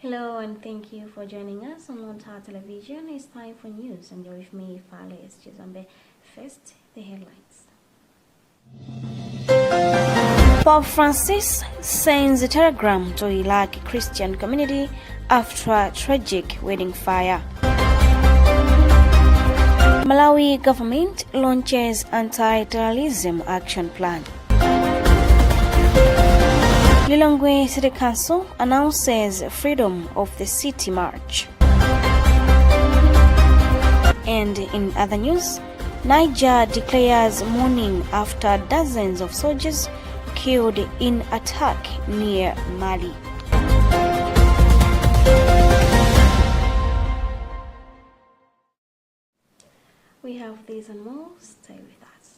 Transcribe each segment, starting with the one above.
Hello and thank you for joining us on Luntha Television. It's time for news and you're with me, Fales Chizambe. First, the headlines. Pope Francis sends a telegram to Iraqi Christian community after a tragic wedding fire. Malawi government launches anti-terrorism action plan. Lilongwe City Council announces freedom of the city march. And in other news, Niger declares mourning after dozens of soldiers killed in attack near Mali. We have these and more. Stay with us.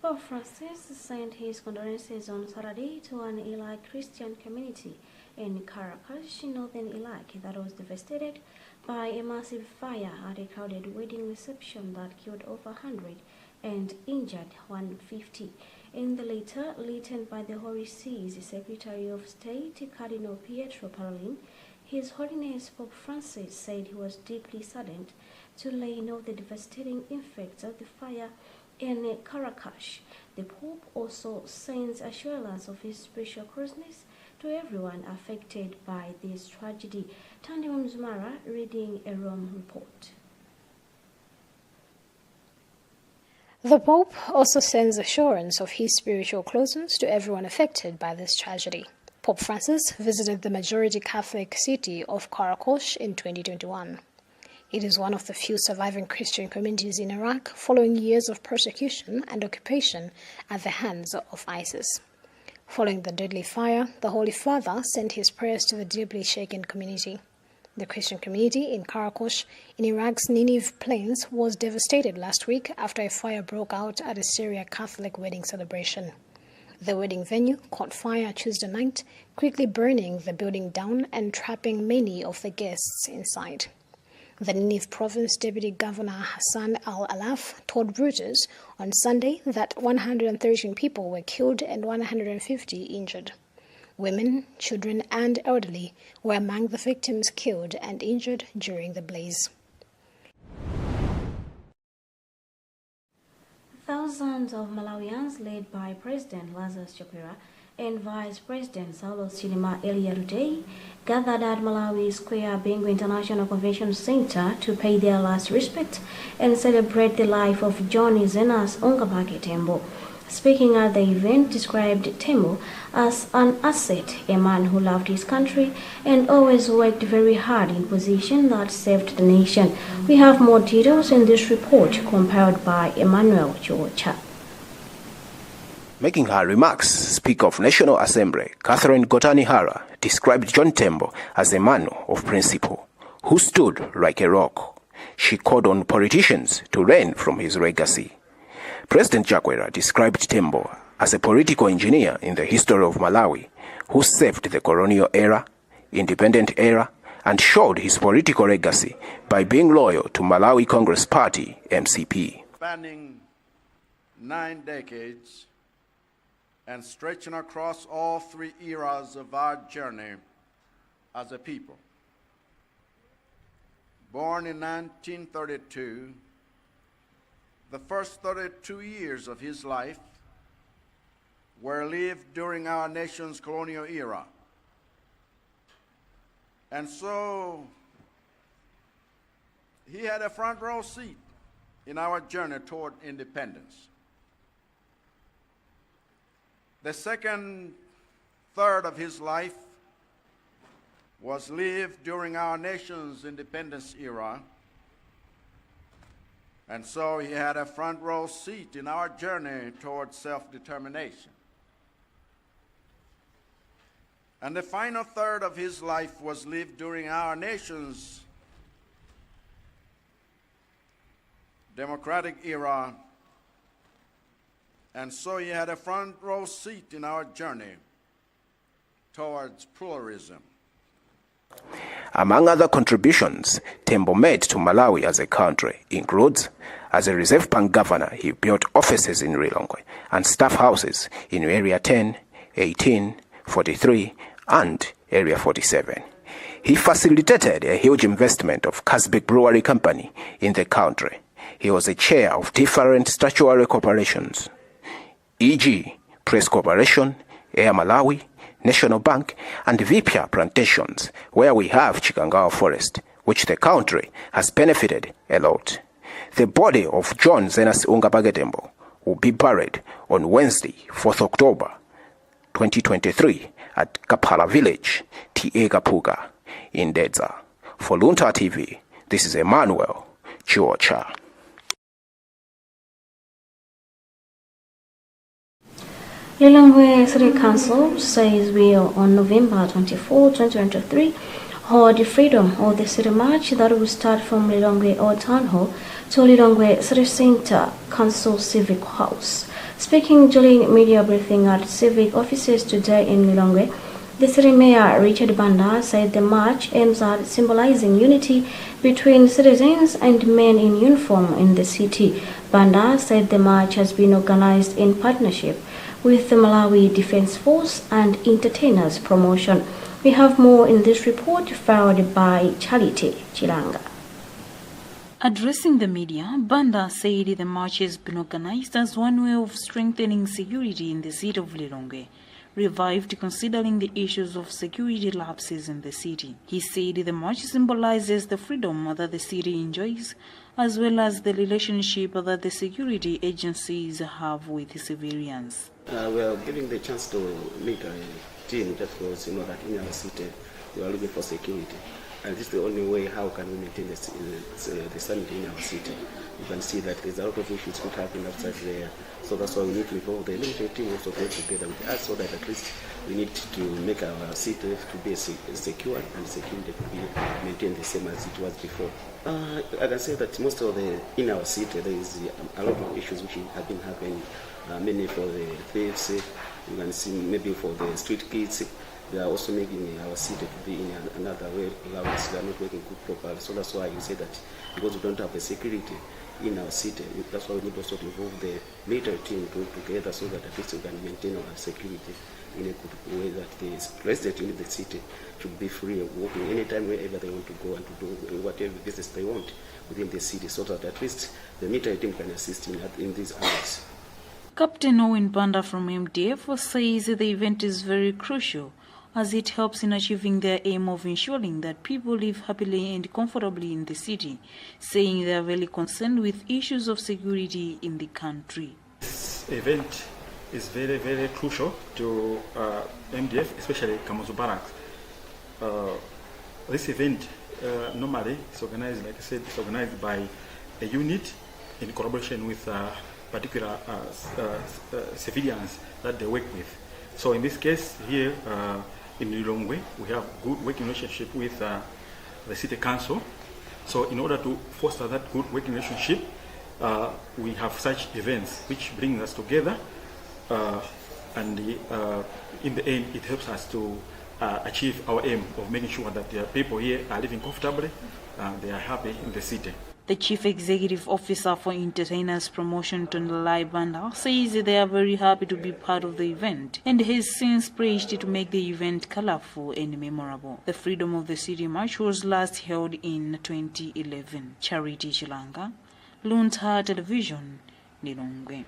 Pope Francis sent his condolences on Saturday to an Iraqi Christian community in Caracas, northern Iraq, that was devastated by a massive fire at a crowded wedding reception that killed over 100 and injured 150. In the letter written by the Holy See's Secretary of State, Cardinal Pietro Parolin, His Holiness Pope Francis said he was deeply saddened to learn of the devastating effects of the fire in Caracas. The Pope also sends assurance of his special closeness to everyone affected by this tragedy. Tandium Zumara reading a Rome report. The Pope also sends assurance of his spiritual closeness to everyone affected by this tragedy. Pope Francis visited the majority Catholic city of Caracas in 2021. It is one of the few surviving Christian communities in Iraq following years of persecution and occupation at the hands of ISIS. Following the deadly fire, the Holy Father sent his prayers to the deeply shaken community. The Christian community in Caracas, in Iraq's Nineveh Plains, was devastated last week after a fire broke out at a Syrian Catholic wedding celebration. The wedding venue caught fire Tuesday night, quickly burning the building down and trapping many of the guests inside. The Nineveh Province Deputy Governor Hassan al-Alaf told Reuters on Sunday that 113 people were killed and 150 injured. Women, children, and elderly were among the victims killed and injured during the blaze. Thousands of Malawians, led by President Lazarus Chakwera and Vice President Saulos Chilima earlier today, gathered at Malawi Square Bingu International Convention Center to pay their last respect and celebrate the life of John Zenas Ungabake Tembo. Speaking at the event, described Tembo as an asset, a man who loved his country and always worked very hard in position that served the nation. We have more details in this report compiled by Emmanuel Chocha. Making her remarks, Speaker of National Assembly, Catherine Gotani Hara, described John Tembo as a man of principle, who stood like a rock. She called on politicians to learn from his legacy. President Chakwera described Tembo as a political engineer in the history of Malawi, who saved the colonial era, independent era, and showed his political legacy by being loyal to Malawi Congress Party, MCP. Spanning 9 decades, and stretching across all 3 eras of our journey as a people. Born in 1932, the first 32 years of his life were lived during our nation's colonial era. And so he had a front row seat in our journey toward independence. The second third of his life was lived during our nation's independence era, and so he had a front row seat in our journey toward self-determination. And the final third of his life was lived during our nation's democratic era. And so he had a front row seat in our journey towards pluralism. Among other contributions Tembo made to Malawi as a country includes, as a Reserve Bank governor, he built offices in Lilongwe and staff houses in Area 10, 18, 43, and Area 47. He facilitated a huge investment of Casbig Brewery Company in the country. He was a chair of different statutory corporations, e.g. Press Corporation, Air Malawi, National Bank, and Vipya Plantations, where we have Chikangawa Forest, which the country has benefited a lot. The body of John Zenas Ungabage Tembo will be buried on Wednesday, 4th October 2023 at Kapala Village, Tiegapuga, in Dedza. For Luntha TV, this is Emmanuel Chuocha. Lilongwe City Council says will on November 24, 2023 hold the Freedom of the City March that will start from Lilongwe Old Town Hall to Lilongwe City Center Council Civic House. Speaking during media briefing at civic offices today in Lilongwe, the city mayor Richard Banda said the march aims at symbolizing unity between citizens and men in uniform in the city. Banda said the march has been organized in partnership with the Malawi Defense Force and Entertainers Promotion. We have more in this report filed by Charity Chilanga. Addressing the media, Banda said the march has been organized as one way of strengthening security in the city of Lilongwe, revived considering the issues of security lapses in the city. He said the march symbolizes the freedom that the city enjoys, as well as the relationship that the security agencies have with civilians. We are giving the chance to meet a team just because you know that in our city we are looking for security, and this is the only way how can we maintain the sanity in our city. You can see that there's a lot of issues that happen outside there, so that's why we need to involve the military team also to work together with us, so that at least we need to make our city to be secure and security to be maintained the same as it was before. I can say that most of in our city there is a lot of issues which have been happening. Mainly for the thieves, you can see maybe for the street kids, they are also making our city to be in another way. They are not working good properly. So that's why you say that because we don't have the security in our city, that's why we need also to involve the military team to work together so that at least we can maintain our security in a good way, that the residents in the city should be free of walking anytime wherever they want to go and to do whatever business they want within the city, so that at least the military team can assist in these areas. Captain Owen Banda from MDF says the event is very crucial as it helps in achieving their aim of ensuring that people live happily and comfortably in the city, saying they are very concerned with issues of security in the country. This event is very, very crucial to MDF, especially Kamuzu Barracks. This event normally is organized, like I said, it's organized by a unit in collaboration with particular civilians that they work with. So in this case here in Lilongwe, we have good working relationship with the city council. So in order to foster that good working relationship, we have such events which bring us together, and in the end it helps us to achieve our aim of making sure that the people here are living comfortably, they are happy in the city. The Chief Executive Officer for Entertainers Promotion, Tondalai Banda, says they are very happy to be part of the event and has since praised to make the event colorful and memorable. The Freedom of the City March was last held in 2011. Charity Chilanga, Luntha Television, Lilongwe.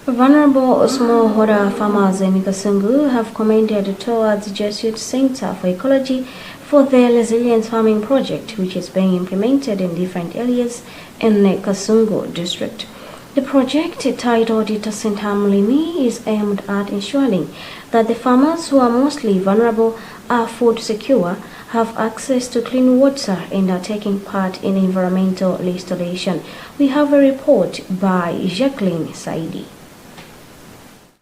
Vulnerable smallholder farmers in Kasungu have commended towards Jesuit Center for Ecology for their resilient farming project, which is being implemented in different areas in the Kasungu district. The project, titled Itasinta Mulimi, is aimed at ensuring that the farmers who are mostly vulnerable are food secure, have access to clean water, and are taking part in environmental restoration. We have a report by Jacqueline Saidi.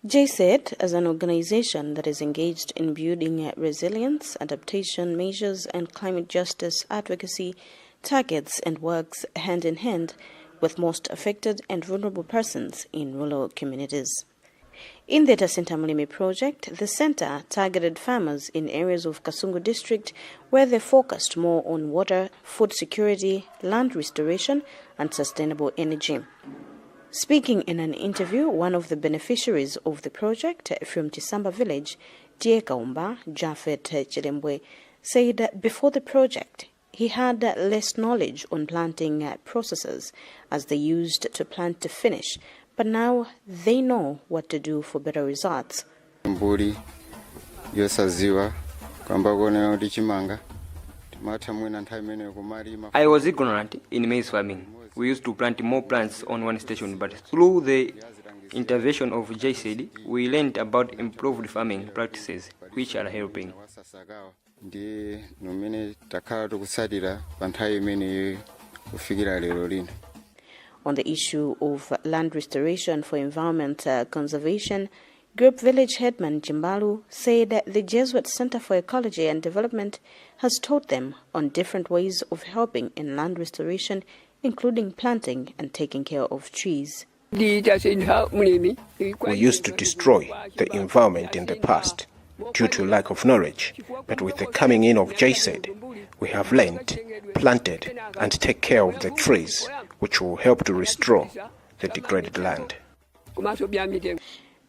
JSED, as an organization that is engaged in building resilience, adaptation measures, and climate justice advocacy, targets and works hand in hand with most affected and vulnerable persons in rural communities. In the Tasentamulimi project, the center targeted farmers in areas of Kasungu district where they focused more on water, food security, land restoration, and sustainable energy. Speaking in an interview, one of the beneficiaries of the project from Tisamba village, Diekaumba Jafet Chilembwe, said that before the project, he had less knowledge on planting processes as they used to plant to finish, but now they know what to do for better results. I was ignorant in maize farming. We used to plant more plants on one station, but through the intervention of JSED, we learned about improved farming practices, which are helping. On the issue of land restoration for environment conservation, Group Village Headman Jimbalu said that the Jesuit Center for Ecology and Development has taught them on different ways of helping in land restoration, including planting and taking care of trees. We used to destroy the environment in the past due to lack of knowledge, but with the coming in of JSED, we have learned, planted, and take care of the trees, which will help to restore the degraded land.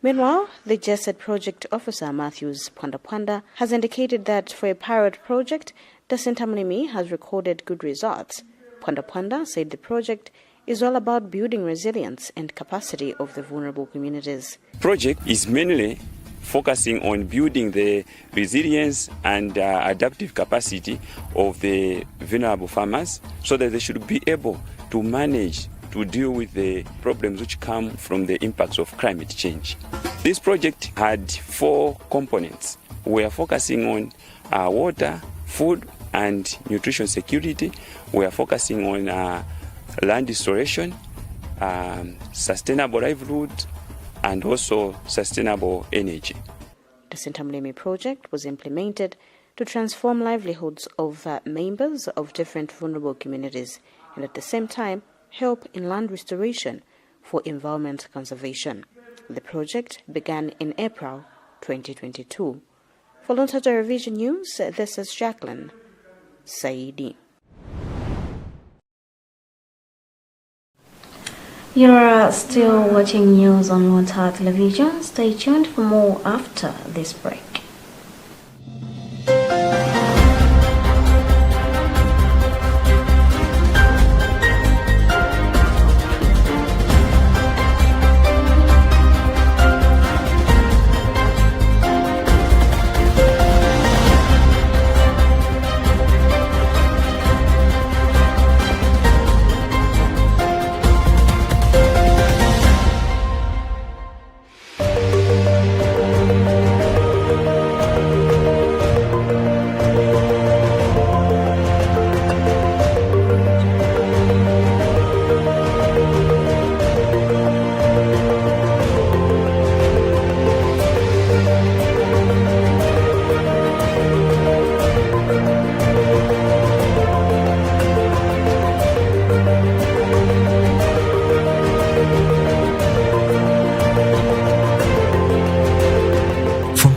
Meanwhile, the JSED project officer Matthews Pwanda has indicated that for a pilot project, Tasentamulimi has recorded good results. Pwanda said the project is all about building resilience and capacity of the vulnerable communities. Project is mainly focusing on building the resilience and adaptive capacity of the vulnerable farmers so that they should be able to manage to deal with the problems which come from the impacts of climate change. This project had 4 components. We are focusing on water, food, and nutrition security. We are focusing on land restoration, sustainable livelihood, and also sustainable energy. The Tasentamulimi project was implemented to transform livelihoods of members of different vulnerable communities and at the same time help in land restoration for environment conservation. The project began in April 2022. For Luntha Television News, this is Jacqueline Saidi. You're still watching news on Luntha Television. Stay tuned for more after this break.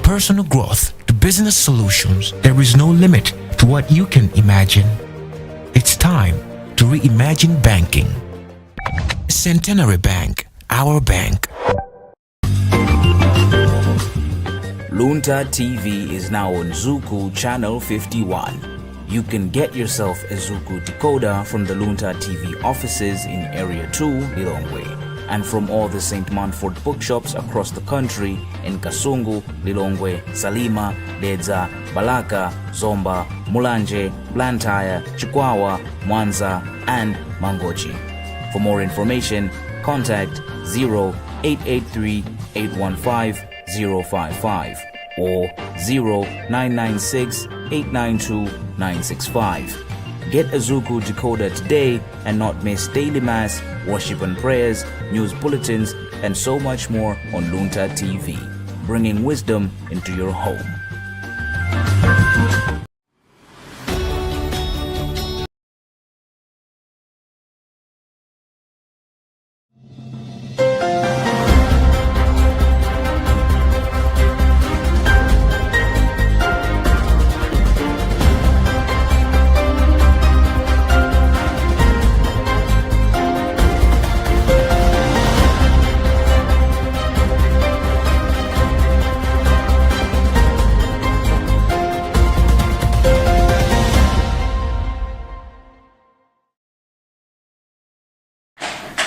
Personal growth to business solutions, there is no limit to what you can imagine. It's time to reimagine banking. Centenary Bank, our bank. Luntha TV is now on Zuku Channel 51. You can get yourself a Zuku decoder from the Luntha TV offices in Area 2, Lilongwe, and from all the St. Manford bookshops across the country in Kasungu, Lilongwe, Salima, Dedza, Balaka, Zomba, Mulanje, Blantyre, Chikwawa, Mwanza, and Mangochi. For more information, contact 0883-815-055 or 0996-892-965. Get a Zuku decoder today and not miss daily mass, worship and prayers, news bulletins, and so much more on Luntha TV, bringing wisdom into your home.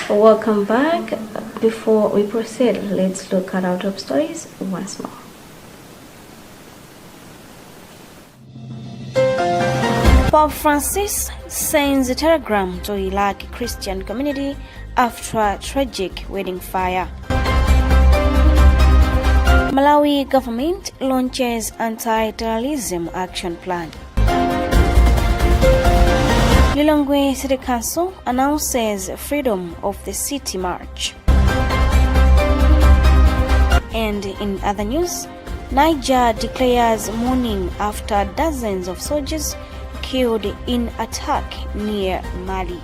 Welcome back. Before we proceed, let's look at our top stories once more. Pope Francis sends a telegram to Iraqi Christian community after a tragic wedding fire. Malawi government launches anti-terrorism action plan. Lilongwe City Council announces freedom of the city march. And in other news, Niger declares mourning after dozens of soldiers killed in attack near Mali.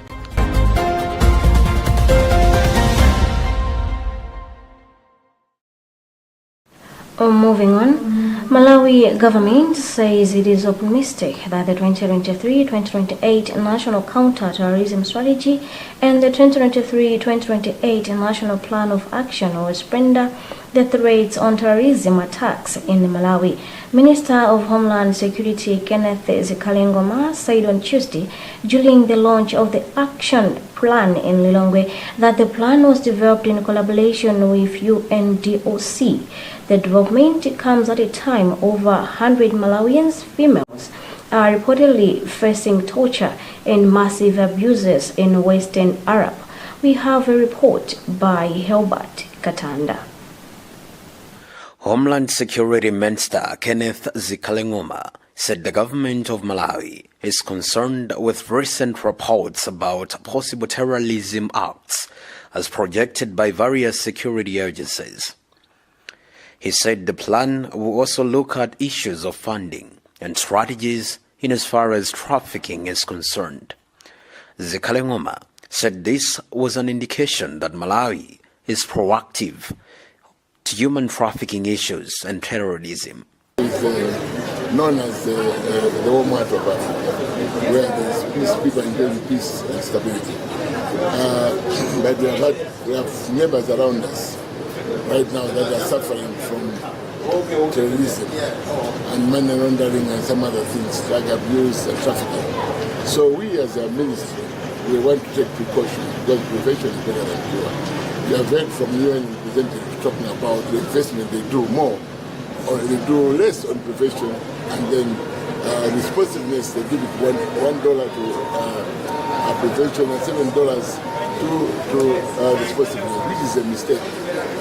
Moving on, Malawi government says it is optimistic that the 2023-2028 National Counter-Terrorism Strategy and the 2023-2028 National Plan of Action will render the threats on terrorism attacks in Malawi. Minister of Homeland Security Kenneth Zikalengoma said on Tuesday during the launch of the action plan in Lilongwe that the plan was developed in collaboration with UNDOC. The development comes at a time over 100 Malawians females are reportedly facing torture and massive abuses in Western Europe. We have a report by Helbert Katanda. Homeland Security Minister Kenneth Zikalengoma said the government of Malawi is concerned with recent reports about possible terrorism acts as projected by various security agencies. He said the plan will also look at issues of funding and strategies in as far as trafficking is concerned. Zikalengoma said this was an indication that Malawi is proactive to human trafficking issues and terrorism. It's known as the Walmart of Africa, where there's peace, people enjoy peace and stability. But we have neighbors around us right now that are suffering from terrorism and money laundering and some other things, drug abuse and trafficking. So we as a ministry, we want to take precaution because prevention is better than cure. We have heard from UN representatives talking about the investment they do more or they do less on prevention, and then responsiveness, they give it $1 to prevention and $7 to responsiveness, which is a mistake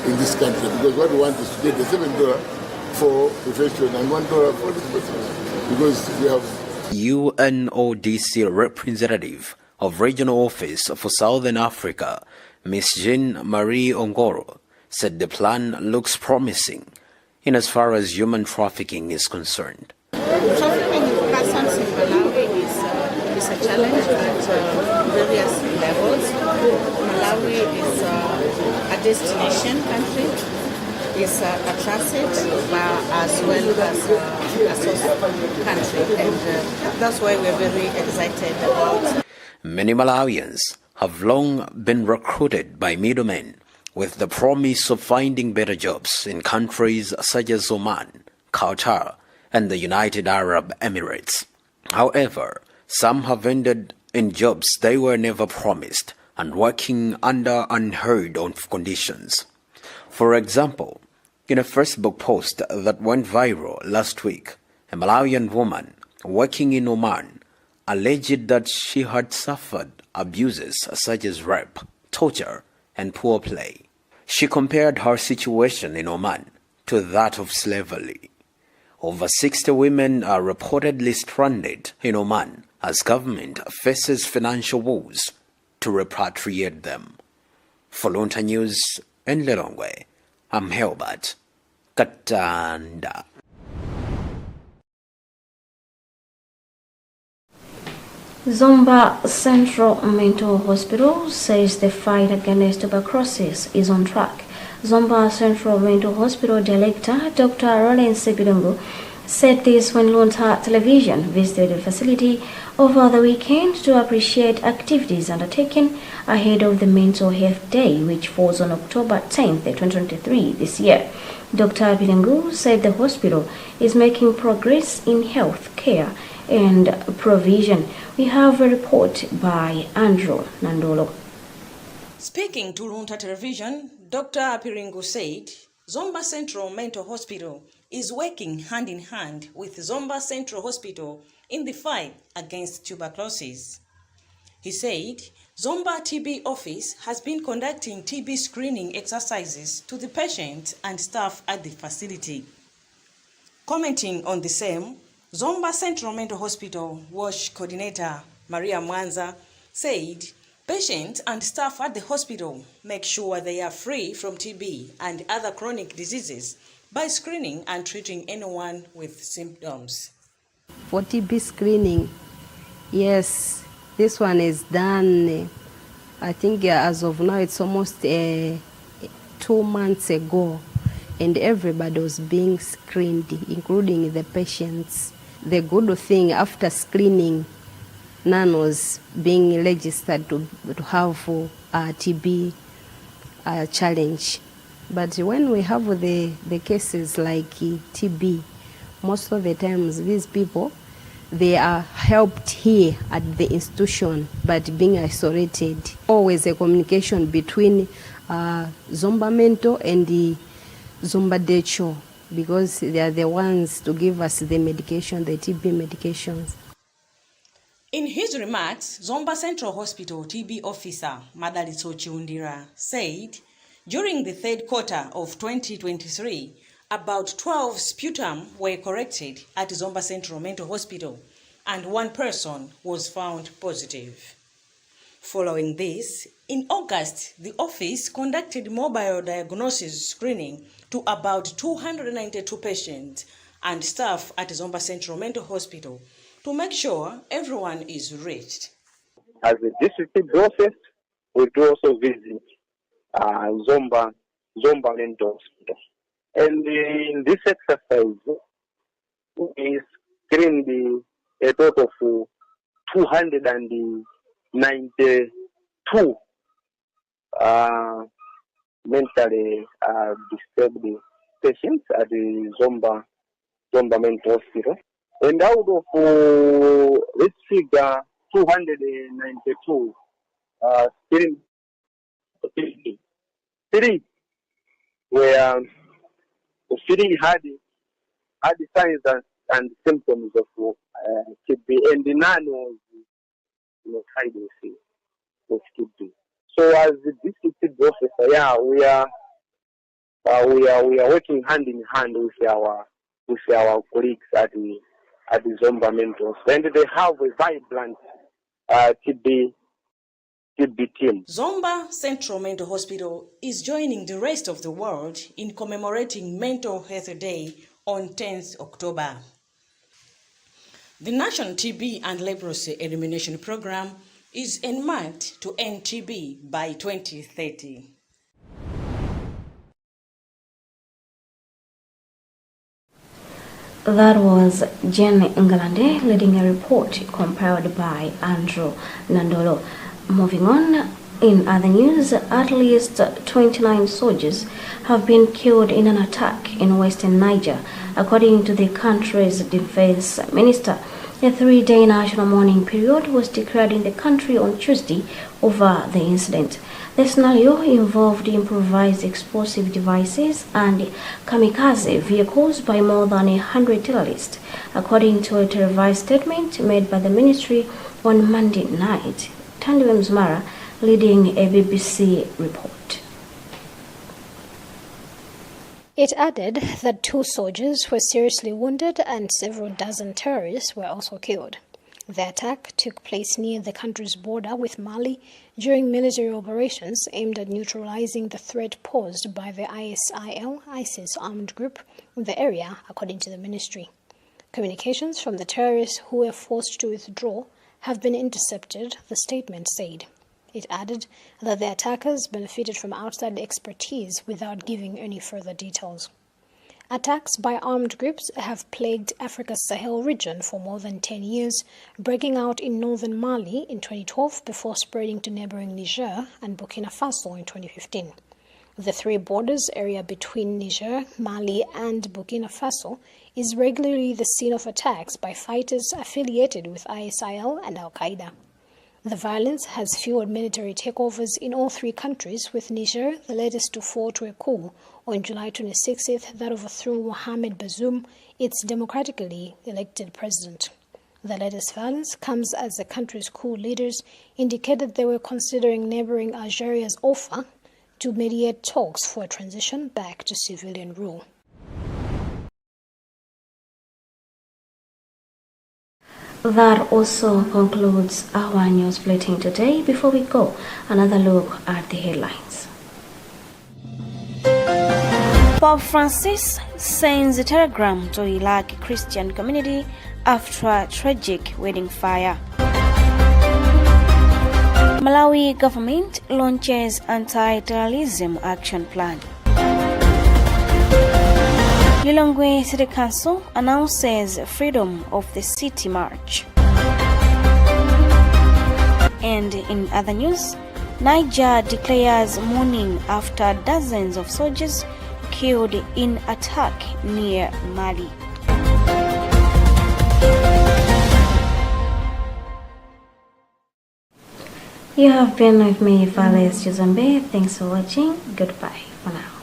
in this country, because what we want is to get the $7 for prevention and $1 for responsiveness, because we have UNODC representative of Regional Office for Southern Africa, Ms. Jean-Marie Ongoro, said the plan looks promising in as far as human trafficking is concerned. Trafficking in persons in Malawi is a challenge at various levels. Malawi is a destination country, is a transit as well as a source country, and that's why we're very excited about. Many Malawians have long been recruited by middlemen with the promise of finding better jobs in countries such as Oman, Qatar, and the United Arab Emirates. However, some have ended in jobs they were never promised and working under unheard of conditions. For example, in a Facebook post that went viral last week, a Malawian woman working in Oman alleged that she had suffered abuses such as rape, torture, and poor play. She compared her situation in Oman to that of slavery. Over 60 women are reportedly stranded in Oman as government faces financial woes to repatriate them. For Luntha News in Lilongwe, I'm Helbert Katanda. Zomba Central Mental Hospital says the fight against tuberculosis is on track. Zomba Central Mental Hospital Director Dr. Roland Sepidungu said this when Luntha Television visited the facility over the weekend to appreciate activities undertaken ahead of the Mental Health Day, which falls on October 10th, 2023 this year. Dr. Bilengu said the hospital is making progress in health care and provision. We have a report by Andrew Nandolo. Speaking to Luntha Television, Dr. Piringu said Zomba Central Mental Hospital is working hand in hand with Zomba Central Hospital in the fight against tuberculosis. He said Zomba TB office has been conducting TB screening exercises to the patients and staff at the facility. Commenting on the same, Zomba Central Mental Hospital WASH coordinator Maria Mwanza said patients and staff at the hospital make sure they are free from TB and other chronic diseases by screening and treating anyone with symptoms. For TB screening, yes, this one is done, I think as of now it's almost 2 months ago, and everybody was being screened, including the patients. The good thing, after screening, none was being registered to have a TB challenge. But when we have the cases like TB, most of the times these people, they are helped here at the institution, but being isolated. Always a communication between Zomba Mental and the Zomba Decho, because they are the ones to give us the medication, the TB medications. In his remarks, Zomba Central Hospital TB officer Madalitso Chiundira said during the third quarter of 2023, about 12 sputum were corrected at Zomba Central Mental Hospital and 1 person was found positive. Following this, in August, the office conducted mobile diagnosis screening to about 292 patients and staff at Zomba Central Mental Hospital to make sure everyone is reached. As a district process, we do also visit Zomba Mental Hospital. And in this exercise, we screened a total of 292 mentally disturbed patients at the Zomba Mental Hospital. And out of, let's figure, 292 screened, 3 were 3 had the signs and symptoms of TB, and none was hiding with TB. So as the district officer, yeah, we are working hand in hand with our colleagues at the Zomba Mental, and they have a vibrant TB team. Zomba Central Mental Hospital is joining the rest of the world in commemorating Mental Health Day on 10th October. The National TB and Leprosy Elimination Program is earmarked to end TB by 2030. That was Jenny Ngalande leading a report compiled by Andrew Nandolo. Moving on, in other news, at least 29 soldiers have been killed in an attack in western Niger, according to the country's defense minister. A 3-day national mourning period was declared in the country on Tuesday over the incident. The scenario involved improvised explosive devices and kamikaze vehicles by more than 100 terrorists, according to a televised statement made by the ministry on Monday night. Tandiwe Mzumara leading a BBC report. It added that 2 soldiers were seriously wounded and several dozen terrorists were also killed. The attack took place near the country's border with Mali during military operations aimed at neutralizing the threat posed by the ISIS armed group in the area, according to the ministry. Communications from the terrorists who were forced to withdraw have been intercepted, the statement said. It added that the attackers benefited from outside expertise without giving any further details. Attacks by armed groups have plagued Africa's Sahel region for more than 10 years, breaking out in northern Mali in 2012 before spreading to neighboring Niger and Burkina Faso in 2015. The three borders area between Niger, Mali, and Burkina Faso is regularly the scene of attacks by fighters affiliated with ISIL and Al-Qaeda. The violence has fueled military takeovers in all three countries, with Niger the latest to fall to a coup on July 26th that overthrew Mohamed Bazoum, its democratically elected president. The latest violence comes as the country's coup leaders indicated they were considering neighboring Algeria's offer to mediate talks for a transition back to civilian rule. That also concludes our news bulletin today. Before we go, another look at the headlines. Pope Francis sends a telegram to Iraq Christian community after a tragic wedding fire. Malawi government launches anti-terrorism action plan. Lilongwe City Council announces freedom of the city march. And in other news, Niger declares mourning after dozens of soldiers killed in attack near Mali. You have been with me, Vales Juzambe. Thanks for watching. Goodbye for now.